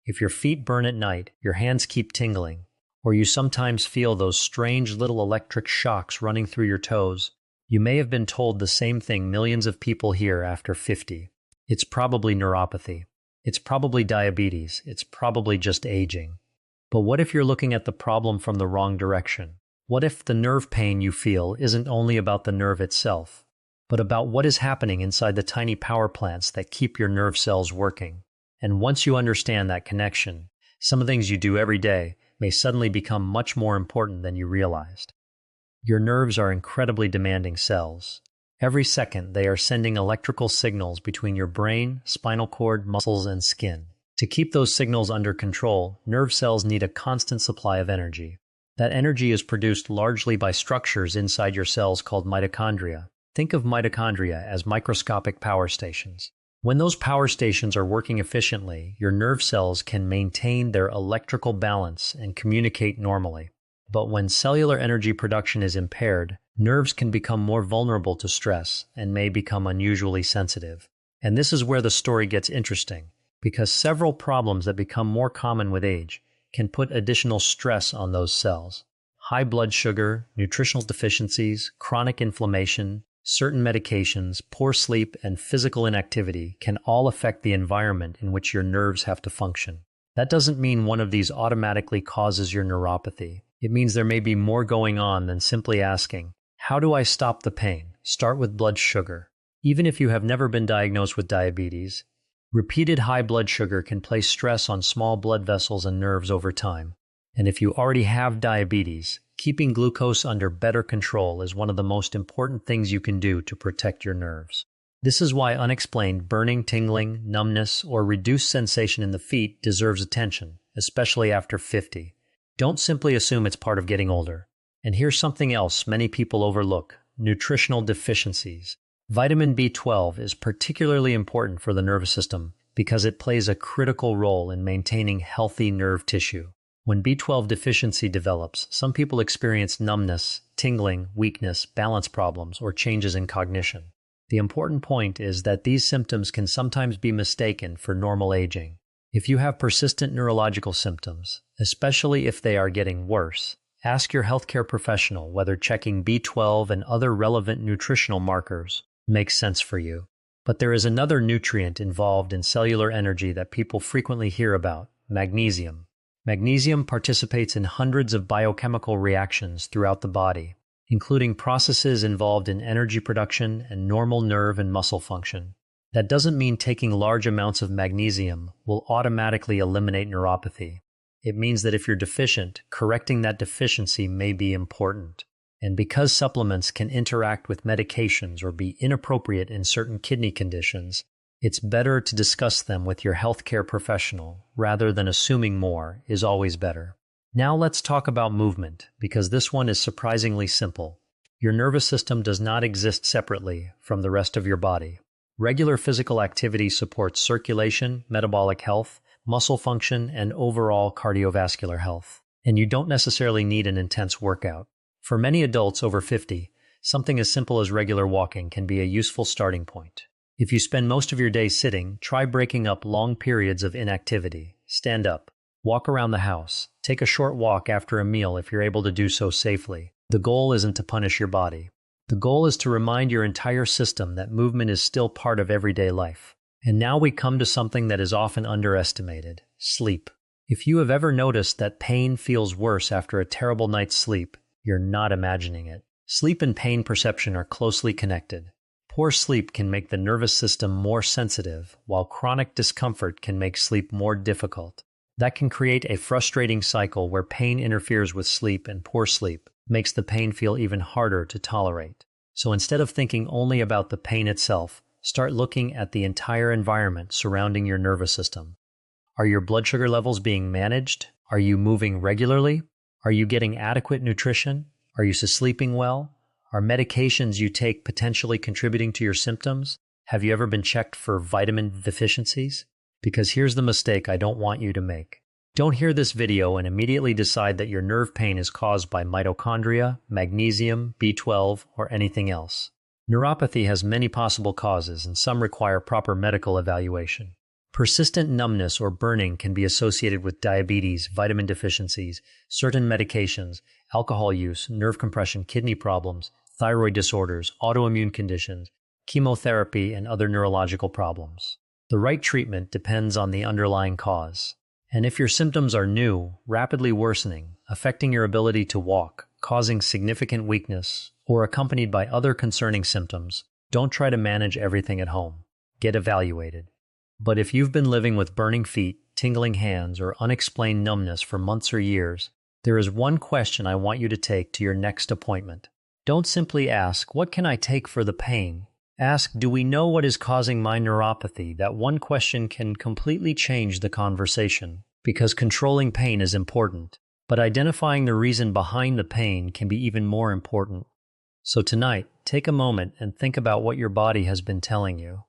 if your feet burn at night, your hands keep tingling, or you sometimes feel those strange little electric shocks running through your toes, you may have been told the same thing millions of people hear after 50. It's probably neuropathy. It's probably diabetes. It's probably just aging. But what if you're looking at the problem from the wrong direction? What if the nerve pain you feel isn't only about the nerve itself, but about what is happening inside the tiny power plants that keep your nerve cells working? And once you understand that connection, some of the things you do every day may suddenly become much more important than you realized. Your nerves are incredibly demanding cells. Every second, they are sending electrical signals between your brain, spinal cord, muscles, and skin. To keep those signals under control, nerve cells need a constant supply of energy. That energy is produced largely by structures inside your cells called mitochondria. Think of mitochondria as microscopic power stations. When those power stations are working efficiently, your nerve cells can maintain their electrical balance and communicate normally. But when cellular energy production is impaired, nerves can become more vulnerable to stress and may become unusually sensitive. And this is where the story gets interesting, because several problems that become more common with age can put additional stress on those cells. High blood sugar, nutritional deficiencies, chronic inflammation, certain medications, poor sleep, and physical inactivity can all affect the environment in which your nerves have to function. That doesn't mean one of these automatically causes your neuropathy. It means there may be more going on than simply asking, how do I stop the pain? Start with blood sugar. Even if you have never been diagnosed with diabetes, repeated high blood sugar can place stress on small blood vessels and nerves over time. And if you already have diabetes, keeping glucose under better control is one of the most important things you can do to protect your nerves. This is why unexplained burning, tingling, numbness, or reduced sensation in the feet deserves attention, especially after 50. Don't simply assume it's part of getting older. And here's something else many people overlook: nutritional deficiencies. Vitamin B12 is particularly important for the nervous system because it plays a critical role in maintaining healthy nerve tissue. When B12 deficiency develops, some people experience numbness, tingling, weakness, balance problems, or changes in cognition. The important point is that these symptoms can sometimes be mistaken for normal aging. If you have persistent neurological symptoms, especially if they are getting worse, ask your healthcare professional whether checking B12 and other relevant nutritional markers makes sense for you. But there is another nutrient involved in cellular energy that people frequently hear about: magnesium. Magnesium participates in hundreds of biochemical reactions throughout the body, including processes involved in energy production and normal nerve and muscle function. That doesn't mean taking large amounts of magnesium will automatically eliminate neuropathy. It means that if you're deficient, correcting that deficiency may be important. And because supplements can interact with medications or be inappropriate in certain kidney conditions, it's better to discuss them with your healthcare professional rather than assuming more is always better. Now let's talk about movement, because this one is surprisingly simple. Your nervous system does not exist separately from the rest of your body. Regular physical activity supports circulation, metabolic health, muscle function, and overall cardiovascular health. And you don't necessarily need an intense workout. For many adults over 50, something as simple as regular walking can be a useful starting point. If you spend most of your day sitting, try breaking up long periods of inactivity. Stand up, walk around the house, take a short walk after a meal if you're able to do so safely. The goal isn't to punish your body. The goal is to remind your entire system that movement is still part of everyday life. And now we come to something that is often underestimated: sleep. If you have ever noticed that pain feels worse after a terrible night's sleep, you're not imagining it. Sleep and pain perception are closely connected. Poor sleep can make the nervous system more sensitive, while chronic discomfort can make sleep more difficult. That can create a frustrating cycle where pain interferes with sleep, and poor sleep makes the pain feel even harder to tolerate. So instead of thinking only about the pain itself, start looking at the entire environment surrounding your nervous system. Are your blood sugar levels being managed? Are you moving regularly? Are you getting adequate nutrition? Are you sleeping well? Are medications you take potentially contributing to your symptoms? Have you ever been checked for vitamin deficiencies? Because here's the mistake I don't want you to make. Don't hear this video and immediately decide that your nerve pain is caused by mitochondria, magnesium, B12, or anything else. Neuropathy has many possible causes, and some require proper medical evaluation. Persistent numbness or burning can be associated with diabetes, vitamin deficiencies, certain medications, alcohol use, nerve compression, kidney problems, thyroid disorders, autoimmune conditions, chemotherapy, and other neurological problems. The right treatment depends on the underlying cause. And if your symptoms are new, rapidly worsening, affecting your ability to walk, causing significant weakness, or accompanied by other concerning symptoms, don't try to manage everything at home. Get evaluated. But if you've been living with burning feet, tingling hands, or unexplained numbness for months or years, there is one question I want you to take to your next appointment. Don't simply ask, "What can I take for the pain?" Ask, "Do we know what is causing my neuropathy?" That one question can completely change the conversation, because controlling pain is important, but identifying the reason behind the pain can be even more important. So tonight, take a moment and think about what your body has been telling you.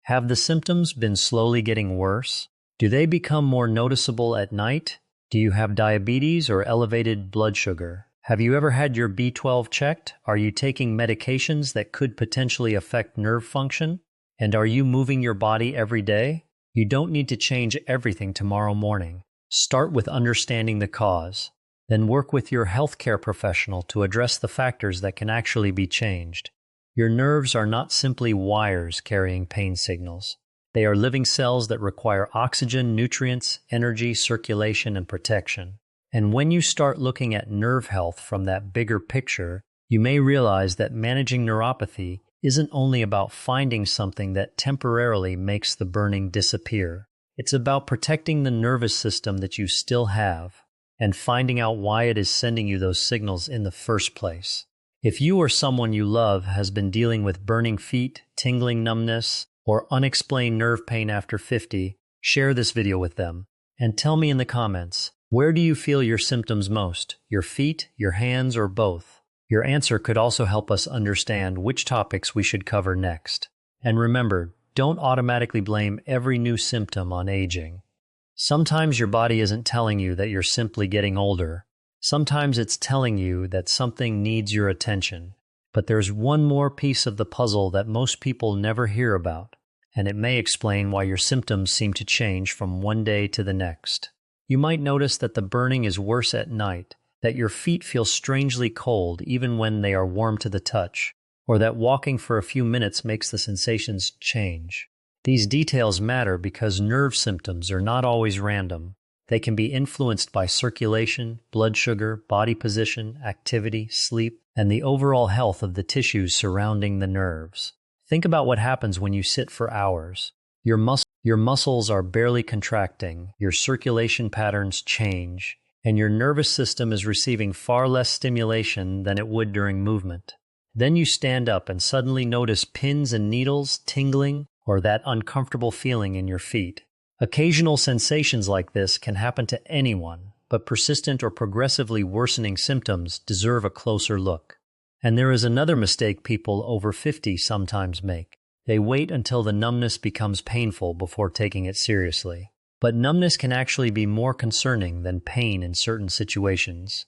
Have the symptoms been slowly getting worse? Do they become more noticeable at night? Do you have diabetes or elevated blood sugar? Have you ever had your B12 checked? Are you taking medications that could potentially affect nerve function? And are you moving your body every day? You don't need to change everything tomorrow morning. Start with understanding the cause. Then work with your healthcare professional to address the factors that can actually be changed. Your nerves are not simply wires carrying pain signals. They are living cells that require oxygen, nutrients, energy, circulation, and protection. And when you start looking at nerve health from that bigger picture, you may realize that managing neuropathy isn't only about finding something that temporarily makes the burning disappear. It's about protecting the nervous system that you still have and finding out why it is sending you those signals in the first place. If you or someone you love has been dealing with burning feet, tingling numbness, or unexplained nerve pain after 50, share this video with them and tell me in the comments, where do you feel your symptoms most? Your feet, your hands, or both? Your answer could also help us understand which topics we should cover next. And remember, don't automatically blame every new symptom on aging. Sometimes your body isn't telling you that you're simply getting older. Sometimes it's telling you that something needs your attention. But there's one more piece of the puzzle that most people never hear about, and it may explain why your symptoms seem to change from one day to the next. You might notice that the burning is worse at night, that your feet feel strangely cold even when they are warm to the touch, or that walking for a few minutes makes the sensations change. These details matter because nerve symptoms are not always random. They can be influenced by circulation, blood sugar, body position, activity, sleep, and the overall health of the tissues surrounding the nerves. Think about what happens when you sit for hours. Your muscles are barely contracting, your circulation patterns change, and your nervous system is receiving far less stimulation than it would during movement. Then you stand up and suddenly notice pins and needles, tingling, or that uncomfortable feeling in your feet. Occasional sensations like this can happen to anyone, but persistent or progressively worsening symptoms deserve a closer look. And there is another mistake people over 50 sometimes make. They wait until the numbness becomes painful before taking it seriously. But numbness can actually be more concerning than pain in certain situations.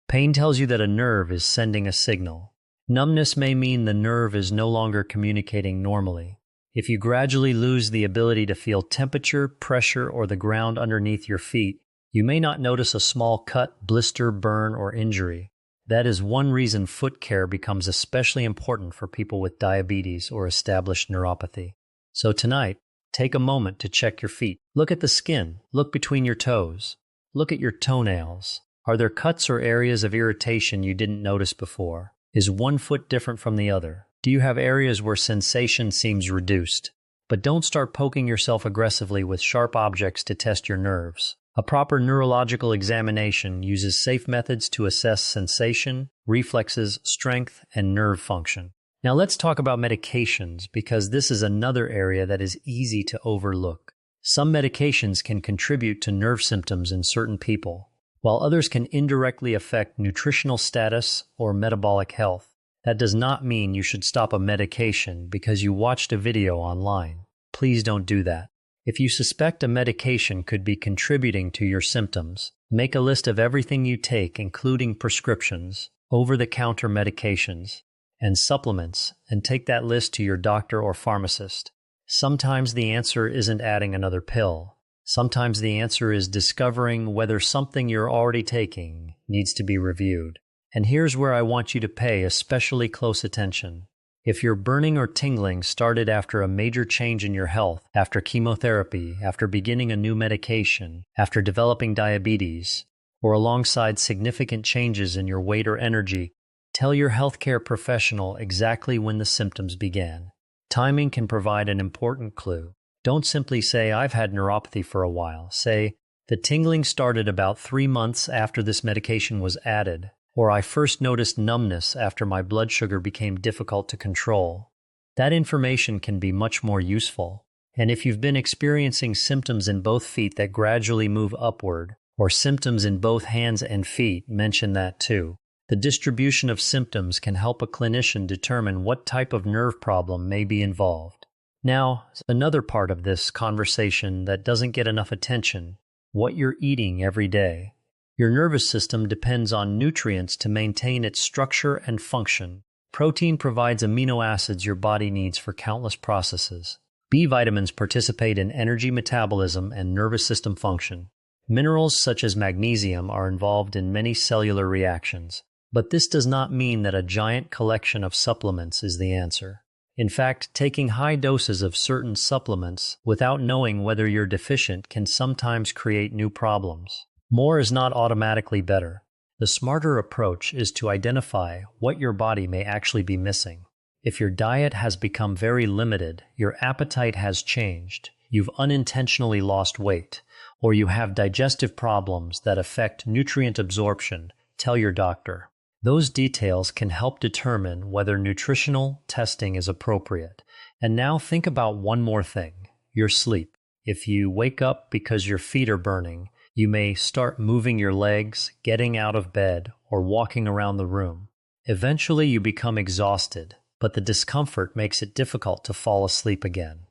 Pain tells you that a nerve is sending a signal. Numbness may mean the nerve is no longer communicating normally. If you gradually lose the ability to feel temperature, pressure, or the ground underneath your feet, you may not notice a small cut, blister, burn, or injury. That is one reason foot care becomes especially important for people with diabetes or established neuropathy. So tonight, take a moment to check your feet. Look at the skin. Look between your toes. Look at your toenails. Are there cuts or areas of irritation you didn't notice before? Is one foot different from the other? Do you have areas where sensation seems reduced? But don't start poking yourself aggressively with sharp objects to test your nerves. A proper neurological examination uses safe methods to assess sensation, reflexes, strength, and nerve function. Now let's talk about medications, because this is another area that is easy to overlook. Some medications can contribute to nerve symptoms in certain people, while others can indirectly affect nutritional status or metabolic health. That does not mean you should stop a medication because you watched a video online. Please don't do that. If you suspect a medication could be contributing to your symptoms, make a list of everything you take, including prescriptions, over-the-counter medications, and supplements, and take that list to your doctor or pharmacist. Sometimes the answer isn't adding another pill. Sometimes the answer is discovering whether something you're already taking needs to be reviewed. And here's where I want you to pay especially close attention. If your burning or tingling started after a major change in your health, after chemotherapy, after beginning a new medication, after developing diabetes, or alongside significant changes in your weight or energy, tell your healthcare professional exactly when the symptoms began. Timing can provide an important clue. Don't simply say, "I've had neuropathy for a while." Say, "The tingling started about 3 months after this medication was added," or "I first noticed numbness after my blood sugar became difficult to control." That information can be much more useful. And if you've been experiencing symptoms in both feet that gradually move upward, or symptoms in both hands and feet, mention that too. The distribution of symptoms can help a clinician determine what type of nerve problem may be involved. Now, another part of this conversation that doesn't get enough attention: what you're eating every day. Your nervous system depends on nutrients to maintain its structure and function. Protein provides amino acids your body needs for countless processes. B vitamins participate in energy metabolism and nervous system function. Minerals such as magnesium are involved in many cellular reactions. But this does not mean that a giant collection of supplements is the answer. In fact, taking high doses of certain supplements without knowing whether you're deficient can sometimes create new problems. More is not automatically better. The smarter approach is to identify what your body may actually be missing. If your diet has become very limited, your appetite has changed, you've unintentionally lost weight, or you have digestive problems that affect nutrient absorption, tell your doctor. Those details can help determine whether nutritional testing is appropriate. And now think about one more thing: your sleep. If you wake up because your feet are burning, you may start moving your legs, getting out of bed, or walking around the room. Eventually you become exhausted, but the discomfort makes it difficult to fall asleep again.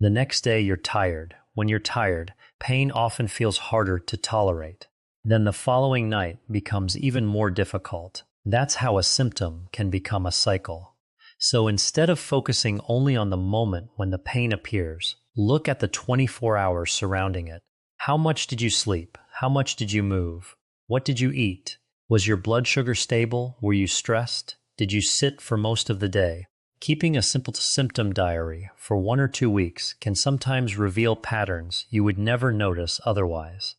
The next day you're tired. When you're tired, pain often feels harder to tolerate. Then the following night becomes even more difficult. That's how a symptom can become a cycle. So instead of focusing only on the moment when the pain appears, look at the 24 hours surrounding it. How much did you sleep? How much did you move? What did you eat? Was your blood sugar stable? Were you stressed? Did you sit for most of the day? Keeping a simple symptom diary for 1 or 2 weeks can sometimes reveal patterns you would never notice otherwise.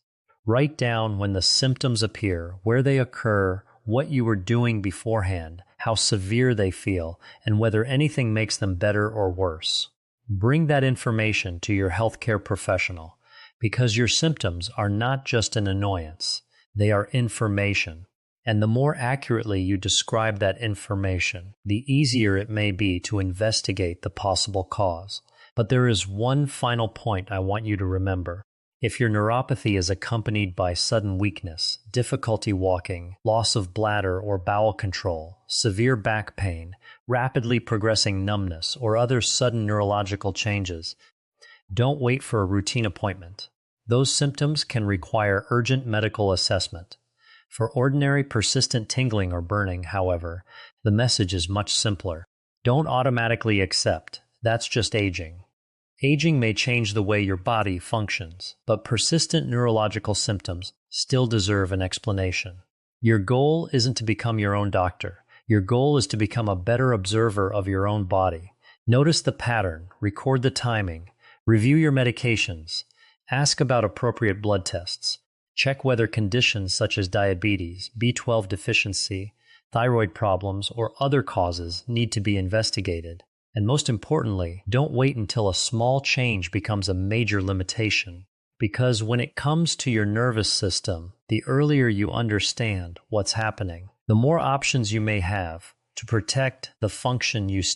Write down when the symptoms appear, where they occur, what you were doing beforehand, how severe they feel, and whether anything makes them better or worse. Bring that information to your healthcare professional, because your symptoms are not just an annoyance, they are information. And the more accurately you describe that information, the easier it may be to investigate the possible cause. But there is one final point I want you to remember. If your neuropathy is accompanied by sudden weakness, difficulty walking, loss of bladder or bowel control, severe back pain, rapidly progressing numbness, or other sudden neurological changes, don't wait for a routine appointment. Those symptoms can require urgent medical assessment. For ordinary persistent tingling or burning, however, the message is much simpler. Don't automatically accept. That's just aging. Aging may change the way your body functions, but persistent neurological symptoms still deserve an explanation. Your goal isn't to become your own doctor. Your goal is to become a better observer of your own body. Notice the pattern, record the timing, review your medications, ask about appropriate blood tests, check whether conditions such as diabetes, B12 deficiency, thyroid problems, or other causes need to be investigated. And most importantly, don't wait until a small change becomes a major limitation. Because when it comes to your nervous system, the earlier you understand what's happening, the more options you may have to protect the function you still